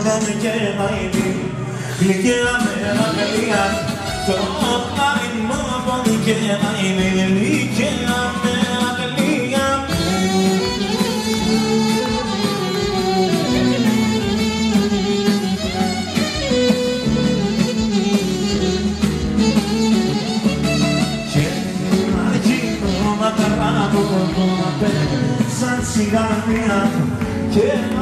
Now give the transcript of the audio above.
πόνοι και μαϊμοί, γλυκιά με αγαλία. Το πάρει μου πόνοι και μαϊμοί, γλυκιά με αγαλία. Σαν σιγανία και